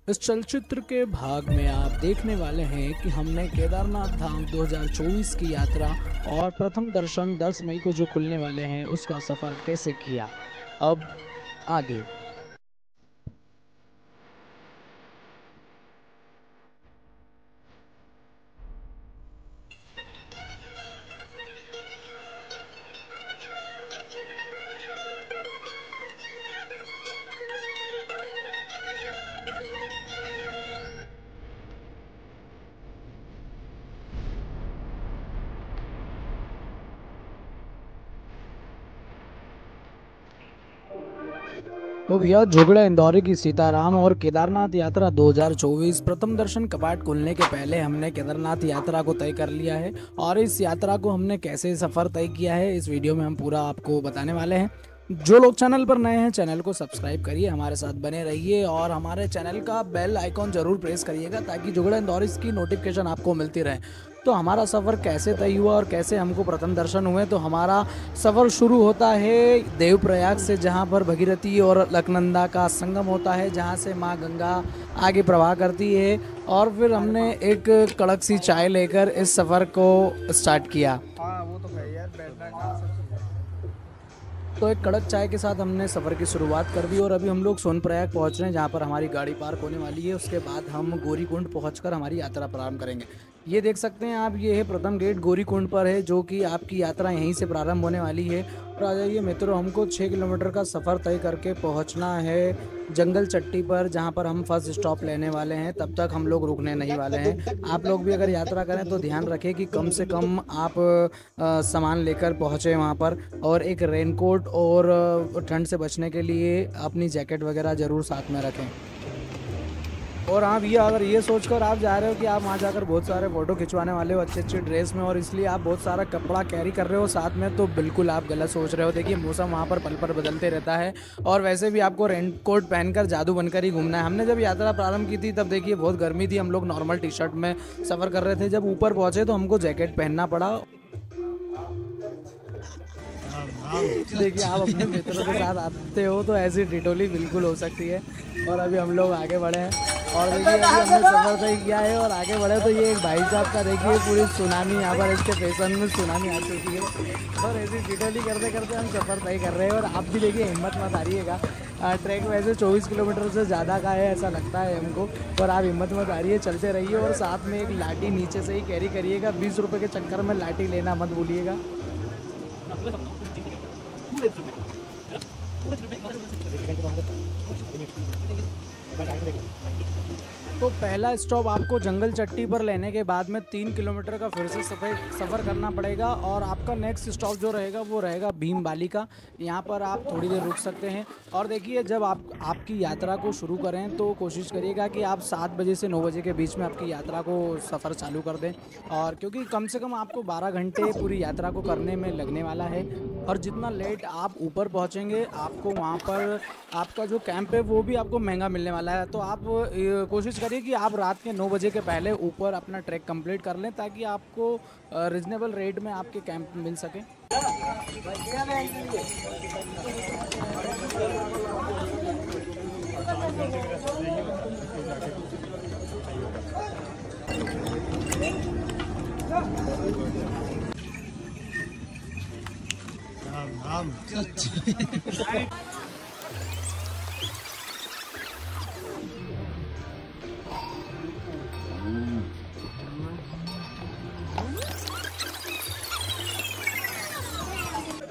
इस चलचित्र के भाग में आप देखने वाले हैं कि हमने केदारनाथ धाम 2024 की यात्रा और प्रथम दर्शन 10 मई को जो खुलने वाले हैं उसका सफ़र कैसे किया। अब आगे। तो भैया झुगड़ा इंदौरी की सीताराम और केदारनाथ यात्रा 2024 प्रथम दर्शन कपाट खुलने के पहले हमने केदारनाथ यात्रा को तय कर लिया है और इस यात्रा को हमने कैसे सफ़र तय किया है इस वीडियो में हम पूरा आपको बताने वाले हैं। जो लोग चैनल पर नए हैं चैनल को सब्सक्राइब करिए, हमारे साथ बने रहिए और हमारे चैनल का बेल आइकॉन जरूर प्रेस करिएगा ताकि झुगड़ा इंदौरी की नोटिफिकेशन आपको मिलती रहे। तो हमारा सफ़र कैसे तय हुआ और कैसे हमको प्रथम दर्शन हुए, तो हमारा सफ़र शुरू होता है देवप्रयाग से, जहाँ पर भगीरथी और अलकनंदा का संगम होता है, जहाँ से माँ गंगा आगे प्रवाह करती है। और फिर हमने एक कड़क सी चाय लेकर इस सफ़र को स्टार्ट किया। हाँ वो तो है यार, बैठना कहाँ सबसे तो एक कड़क चाय के साथ हमने सफ़र की शुरुआत कर दी और अभी हम लोग सोनप्रयाग पहुंच रहे हैं, जहां पर हमारी गाड़ी पार्क होने वाली है। उसके बाद हम गौरीकुंड पहुंचकर हमारी यात्रा प्रारंभ करेंगे। ये देख सकते हैं आप, ये है प्रथम गेट गौरीकुंड पर है, जो कि आपकी यात्रा यहीं से प्रारंभ होने वाली है। और आ जाइए मित्रों, हमको 6 किलोमीटर का सफ़र तय करके पहुँचना है जंगल चट्टी पर, जहाँ पर हम फर्स्ट स्टॉप लेने वाले हैं। तब तक हम लोग रुकने नहीं वाले हैं। आप लोग भी अगर यात्रा करें तो ध्यान रखें कि कम से कम आप सामान लेकर पहुँचे वहाँ पर, और एक रेनकोट और ठंड से बचने के लिए अपनी जैकेट वगैरह ज़रूर साथ में रखें। और हाँ भैया, अगर ये सोचकर आप जा रहे हो कि आप वहाँ जाकर बहुत सारे फ़ोटो खिंचवाने वाले हो अच्छे अच्छे ड्रेस में, और इसलिए आप बहुत सारा कपड़ा कैरी कर रहे हो साथ में, तो बिल्कुल आप गलत सोच रहे हो। देखिए मौसम वहाँ पर पल पर बदलते रहता है और वैसे भी आपको रेनकोट पहनकर जादू बनकर ही घूमना है। हमने जब यात्रा प्रारंभ की थी तब देखिए बहुत गर्मी थी, हम लोग नॉर्मल टी शर्ट में सफ़र कर रहे थे। जब ऊपर पहुँचे तो हमको जैकेट पहनना पड़ा। देखिए आप अपने मित्रों के साथ आते हो तो ऐसी डिटोली बिल्कुल हो सकती है। और अभी हम लोग आगे बढ़े हैं और देखिए अभी हमने सफ़र तय किया है और आगे बढ़े तो ये एक भाई साहब का देखिए पूरी सुनामी यहाँ पर, इसके फैशन में सुनामी आ चुकी है और ऐसी डिटोली करते करते हम सफ़र तय कर रहे हैं। और आप भी देखिए हिम्मत मत हारिएगा। ट्रैक वैसे 24 किलोमीटर से ज़्यादा का है ऐसा लगता है हमको, पर आप हिम्मत मत हारिए, चलते रहिए। और साथ में एक लाठी नीचे से ही कैरी करिएगा, 20 रुपये के चक्कर में लाठी लेना मत भूलिएगा। तो पहला स्टॉप आपको जंगल चट्टी पर लेने के बाद में 3 किलोमीटर का फिर से सफ़र करना पड़ेगा और आपका नेक्स्ट स्टॉप जो रहेगा वो रहेगा भीम बाली का। यहाँ पर आप थोड़ी देर रुक सकते हैं। और देखिए जब आपकी यात्रा को शुरू करें तो कोशिश करिएगा कि आप 7 बजे से 9 बजे के बीच में आपकी यात्रा को सफ़र चालू कर दें, और क्योंकि कम से कम आपको 12 घंटे पूरी यात्रा को करने में लगने वाला है। और जितना लेट आप ऊपर पहुँचेंगे आपको वहाँ पर आपका जो कैंप है वो भी आपको महंगा मिलने वाला है। तो आप कोशिश करिए कि आप रात के 9 बजे के पहले ऊपर अपना ट्रैक कंप्लीट कर लें ताकि आपको रिजनेबल रेट में आपके कैंप मिल सके।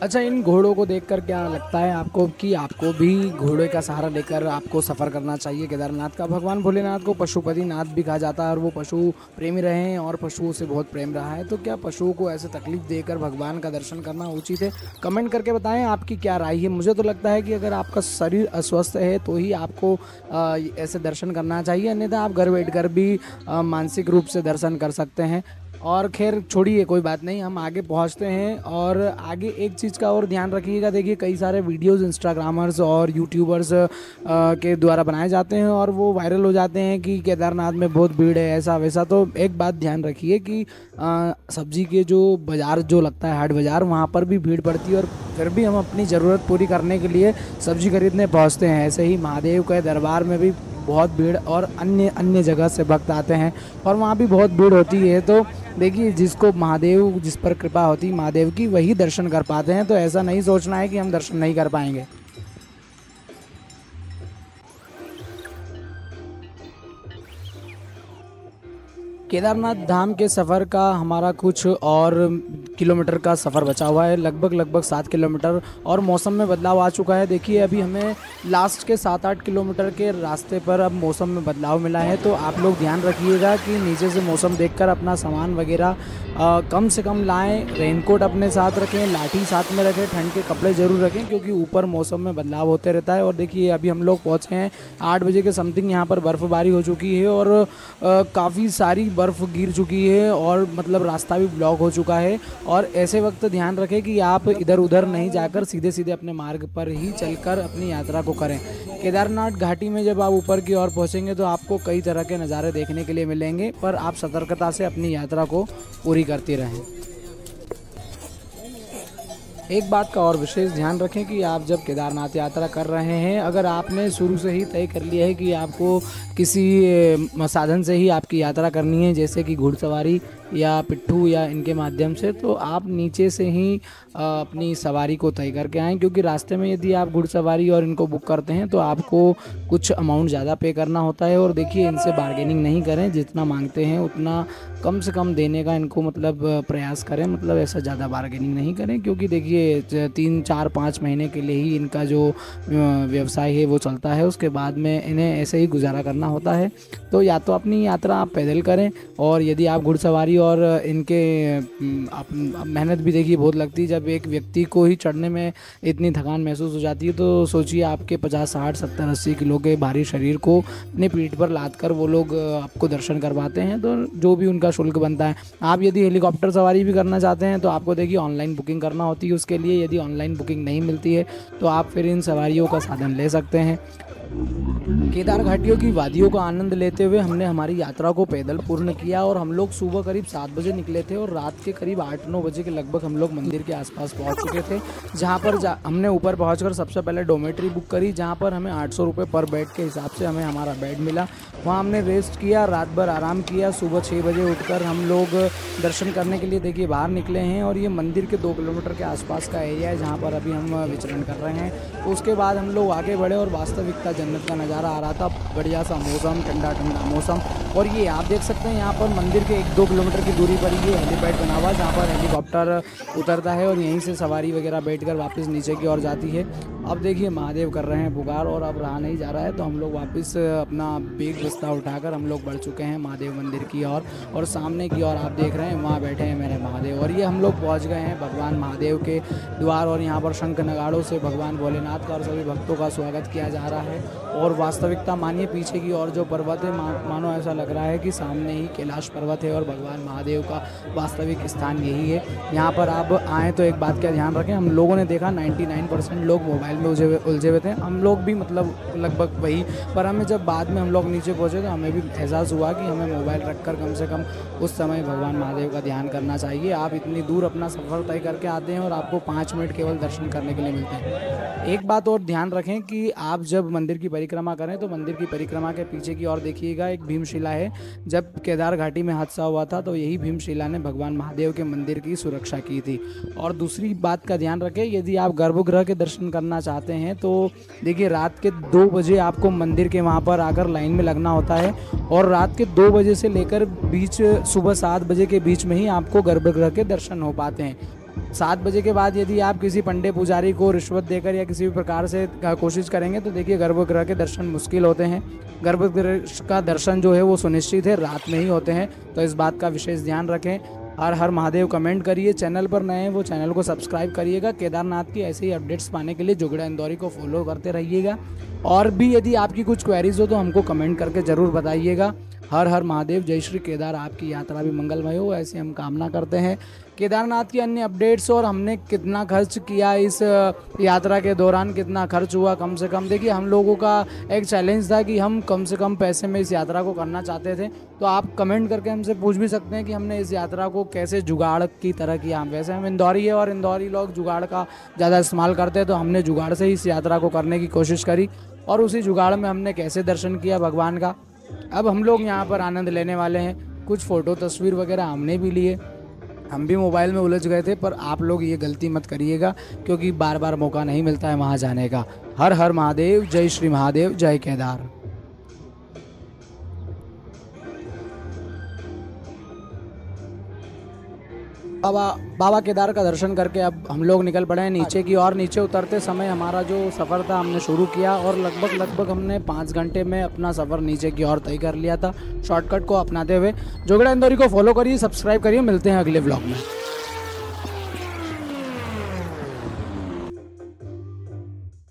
अच्छा, इन घोड़ों को देखकर क्या लगता है आपको कि आपको भी घोड़े का सहारा लेकर आपको सफ़र करना चाहिए केदारनाथ का? भगवान भोलेनाथ को पशुपति नाथ भी कहा जाता है और वो पशु प्रेमी रहे हैं और पशुओं से बहुत प्रेम रहा है। तो क्या पशुओं को ऐसे तकलीफ देकर भगवान का दर्शन करना उचित है? कमेंट करके बताएं आपकी क्या राय है। मुझे तो लगता है कि अगर आपका शरीर अस्वस्थ है तो ही आपको ऐसे दर्शन करना चाहिए, अन्यथा आप घर बैठ कर भी मानसिक रूप से दर्शन कर सकते हैं। और खैर छोड़िए, कोई बात नहीं, हम आगे पहुंचते हैं। और आगे एक चीज़ का और ध्यान रखिएगा, देखिए कई सारे वीडियोस इंस्टाग्रामर्स और यूट्यूबर्स के द्वारा बनाए जाते हैं और वो वायरल हो जाते हैं कि केदारनाथ में बहुत भीड़ है ऐसा वैसा। तो एक बात ध्यान रखिए कि सब्जी के जो बाज़ार जो लगता है हाट बाज़ार, वहाँ पर भी भीड़ पड़ती है और फिर भी हम अपनी ज़रूरत पूरी करने के लिए सब्जी खरीदने पहुँचते हैं। ऐसे ही महादेव के दरबार में भी बहुत भीड़ और अन्य अन्य जगह से भक्त आते हैं और वहाँ भी बहुत भीड़ होती है। तो देखिए, जिसको महादेव जिस पर कृपा होती है महादेव की, वही दर्शन कर पाते हैं। तो ऐसा नहीं सोचना है कि हम दर्शन नहीं कर पाएंगे। केदारनाथ धाम के सफ़र का हमारा कुछ और किलोमीटर का सफ़र बचा हुआ है, लगभग 7 किलोमीटर, और मौसम में बदलाव आ चुका है। देखिए, अभी हमें लास्ट के 7-8 किलोमीटर के रास्ते पर अब मौसम में बदलाव मिला है। तो आप लोग ध्यान रखिएगा कि नीचे से मौसम देखकर अपना सामान वगैरह कम से कम लाएं। रेनकोट अपने साथ रखें, लाठी साथ में रखें, ठंड के कपड़े ज़रूर रखें क्योंकि ऊपर मौसम में बदलाव होते रहता है। और देखिए, अभी हम लोग पहुँचे हैं 8 बजे के समथिंग। यहाँ पर बर्फ़बारी हो चुकी है और काफ़ी सारी बर्फ़ गिर चुकी है और मतलब रास्ता भी ब्लॉक हो चुका है। और ऐसे वक्त ध्यान रखें कि आप इधर उधर नहीं जाकर सीधे सीधे अपने मार्ग पर ही चलकर अपनी यात्रा को करें। केदारनाथ घाटी में जब आप ऊपर की ओर पहुंचेंगे तो आपको कई तरह के नज़ारे देखने के लिए मिलेंगे, पर आप सतर्कता से अपनी यात्रा को पूरी करते रहें। एक बात का और विशेष ध्यान रखें कि आप जब केदारनाथ यात्रा कर रहे हैं, अगर आपने शुरू से ही तय कर लिया है कि आपको किसी साधन से ही आपकी यात्रा करनी है, जैसे कि घुड़सवारी या पिट्ठू या इनके माध्यम से, तो आप नीचे से ही अपनी सवारी को तय करके आएँ। क्योंकि रास्ते में यदि आप घुड़सवारी और इनको बुक करते हैं तो आपको कुछ अमाउंट ज़्यादा पे करना होता है। और देखिए, इनसे बार्गेनिंग नहीं करें, जितना मांगते हैं उतना कम से कम देने का इनको मतलब प्रयास करें, मतलब ऐसा ज़्यादा बार्गेनिंग नहीं करें। क्योंकि देखिए, 3-4-5 महीने के लिए ही इनका जो व्यवसाय है वो चलता है, उसके बाद में इन्हें ऐसे ही गुजारा करना होता है। तो या तो अपनी यात्रा आप पैदल करें, और यदि आप घुड़सवारी और इनके मेहनत भी देखिए बहुत लगती है। जब एक व्यक्ति को ही चढ़ने में इतनी थकान महसूस हो जाती है तो सोचिए आपके 50, 60, 70, 80 किलो के भारी शरीर को अपने पीठ पर लाद कर वो लोग आपको दर्शन करवाते हैं। तो जो भी उनका शुल्क बनता है, आप यदि हेलीकॉप्टर सवारी भी करना चाहते हैं तो आपको देखिए ऑनलाइन बुकिंग करना होती है। उसके लिए यदि ऑनलाइन बुकिंग नहीं मिलती है तो आप फिर इन सवारियों का साधन ले सकते हैं। केदार घाटियों की वादियों का आनंद लेते हुए हमने हमारी यात्रा को पैदल पूर्ण किया और हम लोग सुबह करीब 7 बजे निकले थे और रात के करीब 8-9 बजे के लगभग हम लोग मंदिर के आसपास पहुंच चुके थे। जहां पर हमने ऊपर पहुंचकर सबसे पहले डोमेट्री बुक करी, जहां पर हमें 800 रुपये पर बेड के हिसाब से हमें हमारा बेड मिला। वहाँ हमने रेस्ट किया, रात भर आराम किया। सुबह 6 बजे उठकर हम लोग दर्शन करने के लिए देखिए बाहर निकले हैं और ये मंदिर के 2 किलोमीटर के आसपास का एरिया है जहाँ पर अभी हम विचरण कर रहे हैं। तो उसके बाद हम लोग आगे बढ़े और वास्तविकता जन्नत का नज़ारा आ रहा था, बढ़िया सा मौसम, ठंडा ठंडा मौसम। और ये आप देख सकते हैं यहाँ पर मंदिर के 1-2 किलोमीटर की दूरी पर ये हेलीपैड बना हुआ है जहाँ पर हेलीकॉप्टर उतरता है और यहीं से सवारी वगैरह बैठकर वापस नीचे की ओर जाती है। अब देखिए महादेव कर रहे हैं पुकार और अब रहा नहीं जा रहा है, तो हम लोग वापस अपना बेग बस्ता उठाकर हम लोग बढ़ चुके हैं महादेव मंदिर की ओर। और सामने की ओर आप देख रहे हैं वहाँ बैठे हैं मेरे महादेव और ये हम लोग पहुँच गए हैं भगवान महादेव के द्वार। और यहाँ पर शंख नगाड़ों से भगवान भोलेनाथ का और सभी भक्तों का स्वागत किया जा रहा है। और वास्तविकता मानिए पीछे की ओर जो पर्वत है, मानो ऐसा लग रहा है कि सामने ही कैलाश पर्वत है और भगवान महादेव का वास्तविक स्थान यही है। यहाँ पर आप आएँ तो एक बात का ध्यान रखें, हम लोगों ने देखा 99% लोग मोबाइल में उलझे हुए थे, हम लोग भी मतलब लगभग वही। पर हमें जब बाद में हम लोग नीचे पहुँचे तो हमें भी एहसास हुआ कि हमें मोबाइल रखकर कम से कम उस समय भगवान महादेव का ध्यान करना चाहिए। आप इतनी दूर अपना सफ़र तय करके आते हैं और आपको 5 मिनट केवल दर्शन करने के लिए मिलते हैं। एक बात और ध्यान रखें कि आप जब मंदिर की परिक्रमा करें तो मंदिर की परिक्रमा के पीछे की ओर देखिएगा, एक भीमशिला है। जब केदार घाटी में हादसा हुआ था तो यही भीमशिला ने भगवान महादेव के मंदिर की सुरक्षा की थी। और दूसरी बात का ध्यान रखें, यदि आप गर्भगृह के दर्शन करना चाहते हैं तो देखिए रात के 2 बजे आपको मंदिर के वहाँ पर आकर लाइन में लगना होता है और रात के 2 बजे से लेकर सुबह 7 बजे के बीच में ही आपको गर्भगृह के दर्शन हो पाते हैं। 7 बजे के बाद यदि आप किसी पंडे पुजारी को रिश्वत देकर या किसी भी प्रकार से कोशिश करेंगे तो देखिए गर्भगृह के दर्शन मुश्किल होते हैं। गर्भगृह का दर्शन जो है वो सुनिश्चित है रात में ही होते हैं, तो इस बात का विशेष ध्यान रखें। हर हर महादेव कमेंट करिए, चैनल पर नए हैं वो चैनल को सब्सक्राइब करिएगा। केदारनाथ की ऐसे ही अपडेट्स पाने के लिए जुगड़ा इंदौरी को फॉलो करते रहिएगा। और भी यदि आपकी कुछ क्वेरीज हो तो हमको कमेंट करके ज़रूर बताइएगा। हर हर महादेव, जय श्री केदार। आपकी यात्रा भी मंगलमय हो ऐसे हम कामना करते हैं। केदारनाथ की अन्य अपडेट्स और हमने कितना खर्च किया इस यात्रा के दौरान, कितना खर्च हुआ कम से कम, देखिए हम लोगों का एक चैलेंज था कि हम कम से कम पैसे में इस यात्रा को करना चाहते थे। तो आप कमेंट करके हमसे पूछ भी सकते हैं कि हमने इस यात्रा को कैसे जुगाड़ की तरह किया। वैसे हम इंदौरी है और इंदौरी लोग जुगाड़ का ज़्यादा इस्तेमाल करते हैं, तो हमने जुगाड़ से ही इस यात्रा को करने की कोशिश करी। और उसी जुगाड़ में हमने कैसे दर्शन किया भगवान का। अब हम लोग यहाँ पर आनंद लेने वाले हैं। कुछ फ़ोटो तस्वीर वगैरह हमने भी लिए, हम भी मोबाइल में उलझ गए थे, पर आप लोग ये गलती मत करिएगा क्योंकि बार बार मौका नहीं मिलता है वहाँ जाने का। हर हर महादेव, जय श्री महादेव, जय केदार। बाबा केदार का दर्शन करके अब हम लोग निकल पड़े हैं नीचे की ओर। नीचे उतरते समय हमारा जो सफ़र था हमने शुरू किया और लगभग हमने 5 घंटे में अपना सफ़र नीचे की ओर तय कर लिया था, शॉर्टकट को अपनाते हुए। जोगड़ा इंदौरी को फॉलो करिए, सब्सक्राइब करिए, मिलते हैं अगले व्लॉग में।